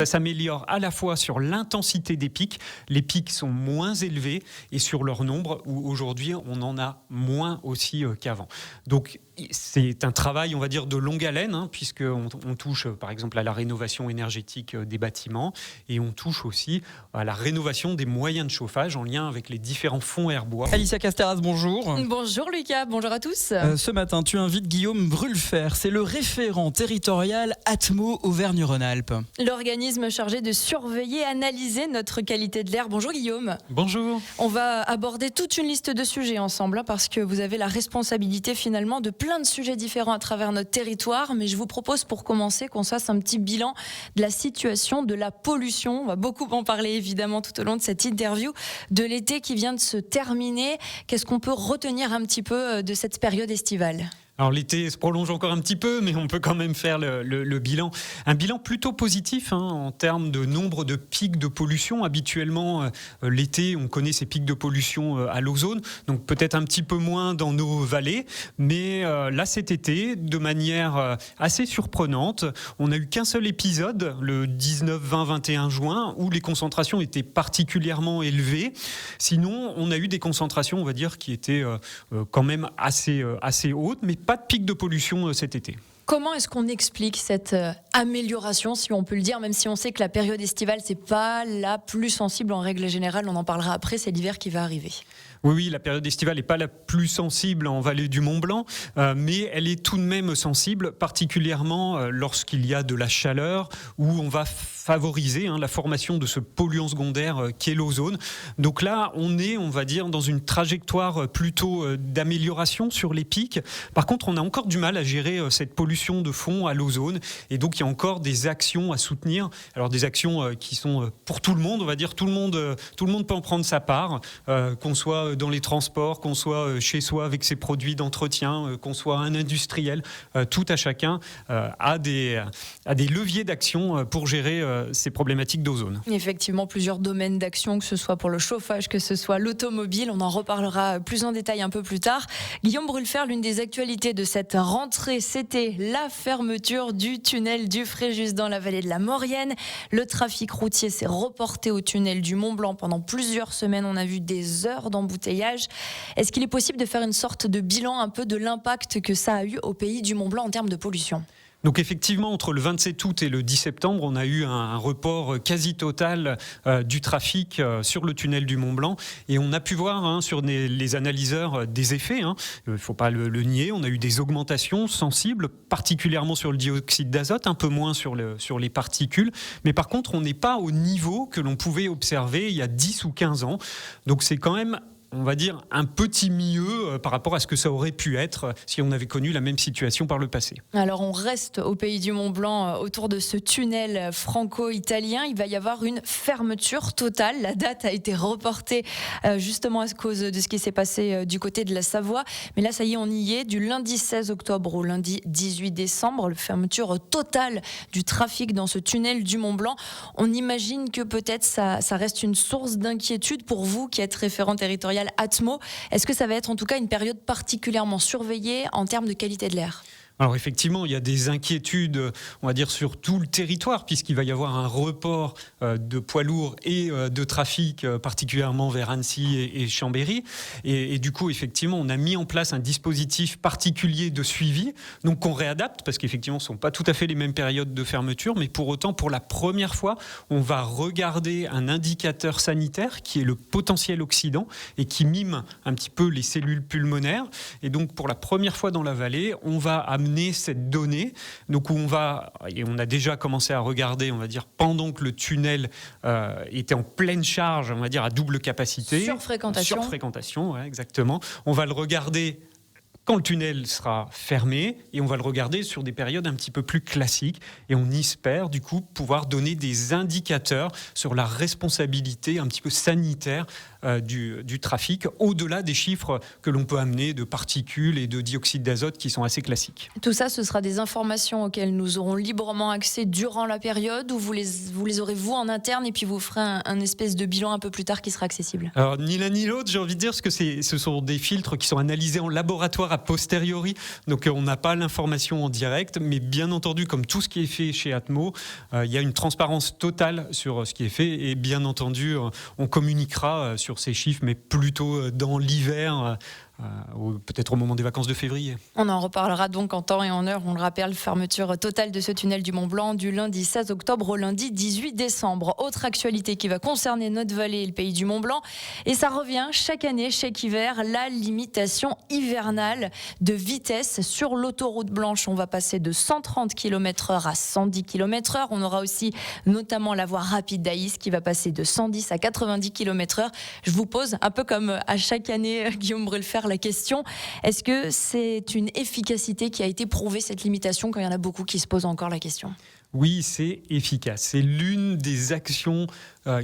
Ça s'améliore à la fois sur l'intensité des pics, les pics sont moins élevés, et sur leur nombre, où aujourd'hui on en a moins aussi qu'avant. Donc c'est un travail, on va dire, de longue haleine, puisqu'on touche par exemple à la rénovation énergétique des bâtiments, et on touche aussi à la rénovation des moyens de chauffage en lien avec les différents fonds Airbois. Alicia Casteras, bonjour. Bonjour Lucas, bonjour à tous. Ce matin, tu invites Guillaume Brulfer, c'est le référent territorial Atmo Auvergne-Rhône-Alpes. L'organisme chargé de surveiller et analyser notre qualité de l'air. Bonjour Guillaume. Bonjour. On va aborder toute une liste de sujets ensemble, parce que vous avez la responsabilité finalement de plein de sujets différents à travers notre territoire. Mais je vous propose pour commencer qu'on se fasse un petit bilan de la situation de la pollution. On va beaucoup en parler évidemment tout au long de cette interview, de l'été qui vient de se terminer. Qu'est-ce qu'on peut retenir un petit peu de cette période estivale ? Alors l'été se prolonge encore un petit peu, mais on peut quand même faire le bilan. Un bilan plutôt positif en termes de nombre de pics de pollution. Habituellement, l'été, on connaît ces pics de pollution à l'ozone, donc peut-être un petit peu moins dans nos vallées. Mais là, cet été, de manière assez surprenante, on n'a eu qu'un seul épisode, le 19, 20, 21 juin, où les concentrations étaient particulièrement élevées. Sinon, on a eu des concentrations, on va dire, qui étaient quand même assez hautes, mais pas de pic de pollution cet été. Comment est-ce qu'on explique cette amélioration, si on peut le dire, même si on sait que la période estivale, c'est pas la plus sensible en règle générale, on en parlera après, c'est l'hiver qui va arriver. Oui, la période estivale n'est pas la plus sensible en vallée du Mont-Blanc, mais elle est tout de même sensible, particulièrement lorsqu'il y a de la chaleur, où on va favoriser la formation de ce polluant secondaire qu'est l'ozone. Donc là, on va dire, dans une trajectoire plutôt d'amélioration sur les pics. Par contre, on a encore du mal à gérer cette pollution de fond à l'ozone, et donc il y a encore des actions à soutenir. Alors des actions qui sont pour tout le monde, on va dire, tout le monde peut en prendre sa part, qu'on soit dans les transports, qu'on soit chez soi avec ses produits d'entretien, qu'on soit un industriel, tout à chacun a des leviers d'action pour gérer ces problématiques d'ozone. Effectivement, plusieurs domaines d'action, que ce soit pour le chauffage, que ce soit l'automobile, on en reparlera plus en détail un peu plus tard. Guillaume Brulfer, l'une des actualités de cette rentrée, c'était la fermeture du tunnel du Fréjus dans la vallée de la Maurienne. Le trafic routier s'est reporté au tunnel du Mont-Blanc pendant plusieurs semaines. On a vu des heures d'embouteillage. Est-ce qu'il est possible de faire une sorte de bilan un peu de l'impact que ça a eu au pays du Mont-Blanc en termes de pollution ? Donc effectivement, entre le 27 août et le 10 septembre, on a eu un report quasi total du trafic sur le tunnel du Mont-Blanc, et on a pu voir sur les analyseurs des effets. Il ne faut pas le nier, on a eu des augmentations sensibles, particulièrement sur le dioxyde d'azote, un peu moins sur les particules. Mais par contre, on n'est pas au niveau que l'on pouvait observer il y a 10 ou 15 ans. Donc c'est quand même, on va dire, un petit mieux par rapport à ce que ça aurait pu être si on avait connu la même situation par le passé. Alors on reste au pays du Mont-Blanc autour de ce tunnel franco-italien. Il va y avoir une fermeture totale. La date a été reportée justement à cause de ce qui s'est passé du côté de la Savoie. Mais là, ça y est, on y est. Du lundi 16 octobre au lundi 18 décembre, la fermeture totale du trafic dans ce tunnel du Mont-Blanc. On imagine que peut-être ça reste une source d'inquiétude pour vous qui êtes référent territorial Atmo. Est-ce que ça va être en tout cas une période particulièrement surveillée en termes de qualité de l'air ? Alors effectivement, il y a des inquiétudes, on va dire, sur tout le territoire, puisqu'il va y avoir un report de poids lourds et de trafic, particulièrement vers Annecy et Chambéry. Et du coup, effectivement, on a mis en place un dispositif particulier de suivi, donc qu'on réadapte, parce qu'effectivement, ce ne sont pas tout à fait les mêmes périodes de fermeture, mais pour autant, pour la première fois, on va regarder un indicateur sanitaire qui est le potentiel oxydant et qui mime un petit peu les cellules pulmonaires. Et donc, pour la première fois dans la vallée, on va amener cette donnée, donc où on a déjà commencé à regarder, on va dire, pendant que le tunnel était en pleine charge, on va dire à double capacité. Surfréquentation, ouais, exactement. On va le regarder quand le tunnel sera fermé, et on va le regarder sur des périodes un petit peu plus classiques, et on espère du coup pouvoir donner des indicateurs sur la responsabilité un petit peu sanitaire du trafic, au-delà des chiffres que l'on peut amener de particules et de dioxyde d'azote qui sont assez classiques. Tout ça, ce sera des informations auxquelles nous aurons librement accès durant la période, ou vous les aurez vous en interne et puis vous ferez un espèce de bilan un peu plus tard qui sera accessible? Alors, ni l'un ni l'autre, j'ai envie de dire, parce que ce sont des filtres qui sont analysés en laboratoire a posteriori, donc on n'a pas l'information en direct, mais bien entendu, comme tout ce qui est fait chez Atmo, il y a une transparence totale sur ce qui est fait, et bien entendu, on communiquera sur ces chiffres, mais plutôt dans l'hiver, ou peut-être au moment des vacances de février. On en reparlera donc en temps et en heure. On le rappelle, fermeture totale de ce tunnel du Mont Blanc du lundi 16 octobre au lundi 18 décembre. Autre actualité qui va concerner notre vallée et le pays du Mont Blanc, et ça revient chaque année, chaque hiver, la limitation hivernale de vitesse sur l'autoroute blanche. On va passer de 130 km/h à 110 km/h. On aura aussi notamment la voie rapide d'Aïs qui va passer de 110 à 90 km/h. Je vous pose, un peu comme à chaque année, Guillaume Brulfer, la question, est-ce que c'est une efficacité qui a été prouvée, cette limitation, quand il y en a beaucoup qui se posent encore la question? Oui, c'est efficace. C'est l'une des actions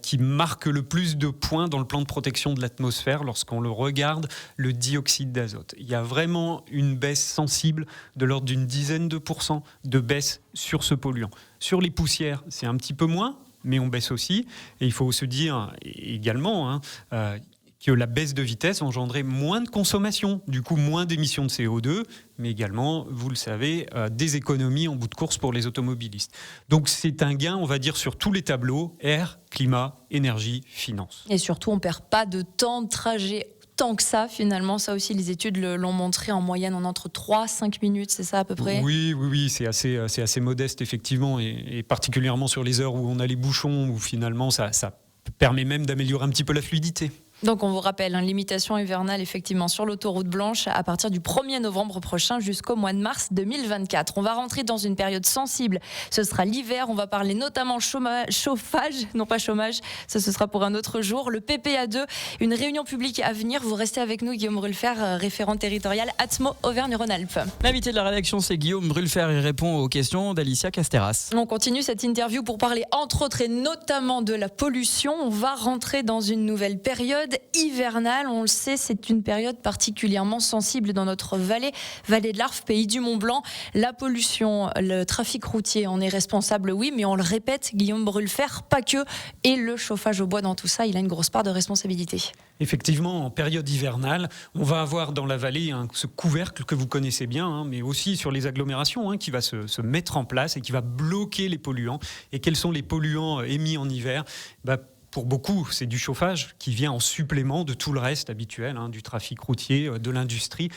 qui marque le plus de points dans le plan de protection de l'atmosphère lorsqu'on le regarde, le dioxyde d'azote. Il y a vraiment une baisse sensible de l'ordre d'une dizaine de pourcents de baisse sur ce polluant. Sur les poussières, c'est un petit peu moins, mais on baisse aussi. Et il faut se dire également que la baisse de vitesse engendrait moins de consommation, du coup moins d'émissions de CO2, mais également, vous le savez, des économies en bout de course pour les automobilistes. Donc c'est un gain, on va dire, sur tous les tableaux, air, climat, énergie, finance. Et surtout, on ne perd pas de temps de trajet tant que ça, finalement. Ça aussi, les études l'ont montré, en moyenne en entre 3-5 minutes, c'est ça à peu près? Oui, c'est assez modeste, effectivement, et particulièrement sur les heures où on a les bouchons, où finalement ça permet même d'améliorer un petit peu la fluidité. Donc on vous rappelle, limitation hivernale effectivement sur l'autoroute blanche à partir du 1er novembre prochain jusqu'au mois de mars 2024. On va rentrer dans une période sensible, ce sera l'hiver, on va parler notamment chauffage, non pas chômage, ça ce sera pour un autre jour. Le PPA2, une réunion publique à venir, vous restez avec nous, Guillaume Brulfer, référent territorial Atmo Auvergne-Rhône-Alpes. L'invité de la rédaction, c'est Guillaume Brulfer, il répond aux questions d'Alicia Casteras. On continue cette interview pour parler entre autres et notamment de la pollution. On va rentrer dans une nouvelle période hivernale, on le sait, c'est une période particulièrement sensible dans notre vallée de l'Arve, pays du Mont Blanc. La pollution, le trafic routier en est responsable, oui, mais on le répète, Guillaume Brulfer, pas que. Et le chauffage au bois dans tout ça, il a une grosse part de responsabilité. Effectivement, en période hivernale, on va avoir dans la vallée ce couvercle que vous connaissez bien, mais aussi sur les agglomérations, qui va se mettre en place et qui va bloquer les polluants. Et quels sont les polluants émis en hiver? Pour beaucoup, c'est du chauffage qui vient en supplément de tout le reste habituel, du trafic routier, de l'industrie.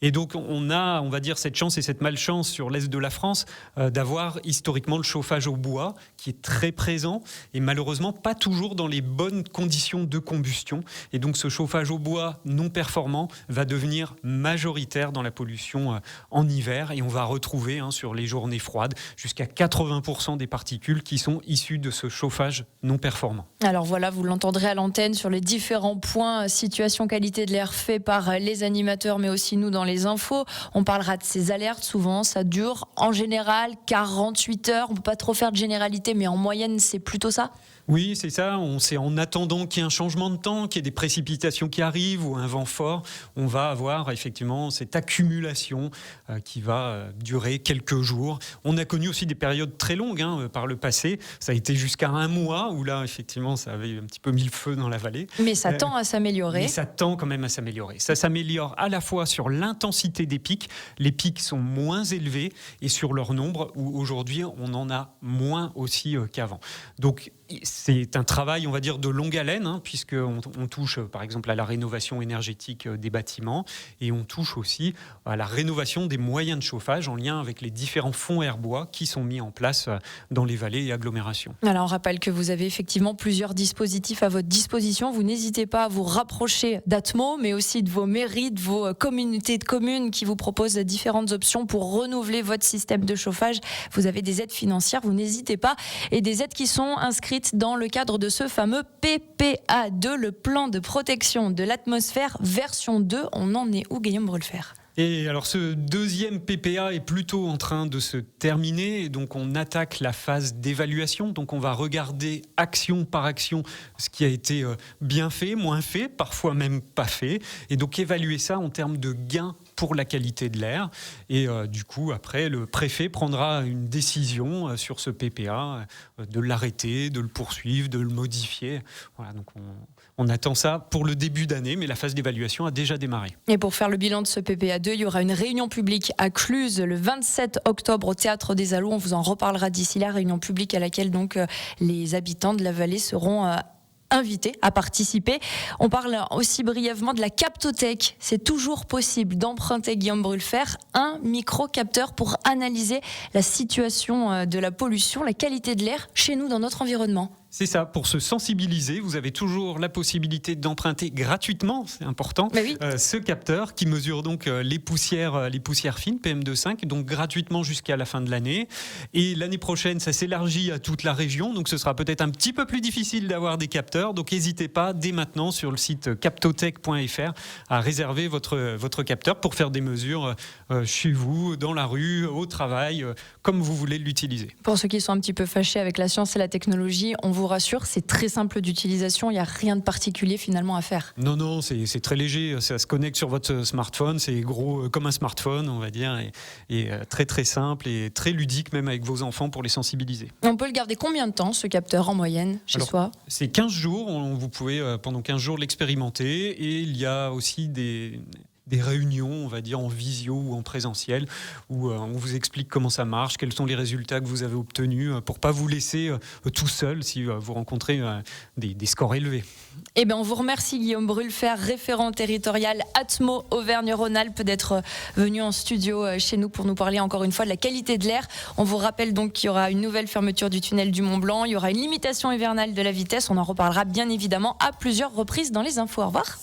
Et donc, on va dire, cette chance et cette malchance sur l'est de la France d'avoir historiquement le chauffage au bois qui est très présent et malheureusement pas toujours dans les bonnes conditions de combustion. Et donc, ce chauffage au bois non performant va devenir majoritaire dans la pollution en hiver. Et on va retrouver sur les journées froides jusqu'à 80% des particules qui sont issues de ce chauffage non performant. Alors voilà, vous l'entendrez à l'antenne sur les différents points situation qualité de l'air fait par les animateurs, mais aussi nous dans les infos. On parlera de ces alertes, souvent ça dure en général 48 heures. On ne peut pas trop faire de généralité, mais en moyenne c'est plutôt ça? Oui, c'est ça. C'est en attendant qu'il y ait un changement de temps, qu'il y ait des précipitations qui arrivent ou un vent fort, on va avoir effectivement cette accumulation qui va durer quelques jours. On a connu aussi des périodes très longues par le passé. Ça a été jusqu'à un mois où là, effectivement, ça avait un petit peu mis le feu dans la vallée. Mais ça tend à s'améliorer. Mais ça tend quand même à s'améliorer. Ça s'améliore à la fois sur l'intensité des pics. Les pics sont moins élevés et sur leur nombre où aujourd'hui, on en a moins aussi qu'avant. Donc, c'est un travail, on va dire, de longue haleine, puisqu'on touche, par exemple, à la rénovation énergétique des bâtiments et on touche aussi à la rénovation des moyens de chauffage en lien avec les différents fonds air-bois qui sont mis en place dans les vallées et agglomérations. Alors, on rappelle que vous avez effectivement plusieurs dispositifs à votre disposition. Vous n'hésitez pas à vous rapprocher d'Atmo, mais aussi de vos mairies, de vos communautés de communes qui vous proposent différentes options pour renouveler votre système de chauffage. Vous avez des aides financières, vous n'hésitez pas, et des aides qui sont inscrites dans le cadre de ce fameux PPA2, le plan de protection de l'atmosphère version 2. On en est où, Guillaume Brulfer ? Et alors ce deuxième PPA est plutôt en train de se terminer, et donc on attaque la phase d'évaluation. Donc on va regarder action par action ce qui a été bien fait, moins fait, parfois même pas fait, et donc évaluer ça en termes de gains pour la qualité de l'air. Et du coup, après, le préfet prendra une décision sur ce PPA, de l'arrêter, de le poursuivre, de le modifier. Voilà, donc on attend ça pour le début d'année, mais la phase d'évaluation a déjà démarré. Et pour faire le bilan de ce PPA 2, il y aura une réunion publique à Cluses le 27 octobre au Théâtre des Alous. On vous en reparlera d'ici là, réunion publique à laquelle donc les habitants de la vallée seront invités à participer. On parle aussi brièvement de la captothèque. C'est toujours possible d'emprunter, Guillaume Brulfer, un micro-capteur pour analyser la situation de la pollution, la qualité de l'air chez nous dans notre environnement. C'est ça, pour se sensibiliser, vous avez toujours la possibilité d'emprunter gratuitement, c'est important, Oui. ce capteur qui mesure donc les poussières fines, PM2,5, donc gratuitement jusqu'à la fin de l'année. Et l'année prochaine, ça s'élargit à toute la région, donc ce sera peut-être un petit peu plus difficile d'avoir des capteurs. Donc n'hésitez pas dès maintenant sur le site captothèque.fr à réserver votre capteur pour faire des mesures chez vous, dans la rue, au travail, comme vous voulez l'utiliser. Pour ceux qui sont un petit peu fâchés avec la science et la technologie, on vous rassure, c'est très simple d'utilisation, il n'y a rien de particulier finalement à faire. Non, c'est très léger, ça se connecte sur votre smartphone, c'est gros comme un smartphone, on va dire, et très très simple et très ludique même avec vos enfants pour les sensibiliser. On peut le garder combien de temps, ce capteur, en moyenne, chez soi ? C'est 15 jours, vous pouvez pendant 15 jours l'expérimenter, et il y a aussi des réunions, on va dire, en visio ou en présentiel, où on vous explique comment ça marche, quels sont les résultats que vous avez obtenus, pour pas vous laisser tout seul si vous rencontrez des scores élevés. Eh bien, on vous remercie, Guillaume Brulfer, référent territorial Atmo Auvergne-Rhône-Alpes, d'être venu en studio chez nous pour nous parler encore une fois de la qualité de l'air. On vous rappelle donc qu'il y aura une nouvelle fermeture du tunnel du Mont-Blanc, il y aura une limitation hivernale de la vitesse, on en reparlera bien évidemment à plusieurs reprises dans les infos. Au revoir.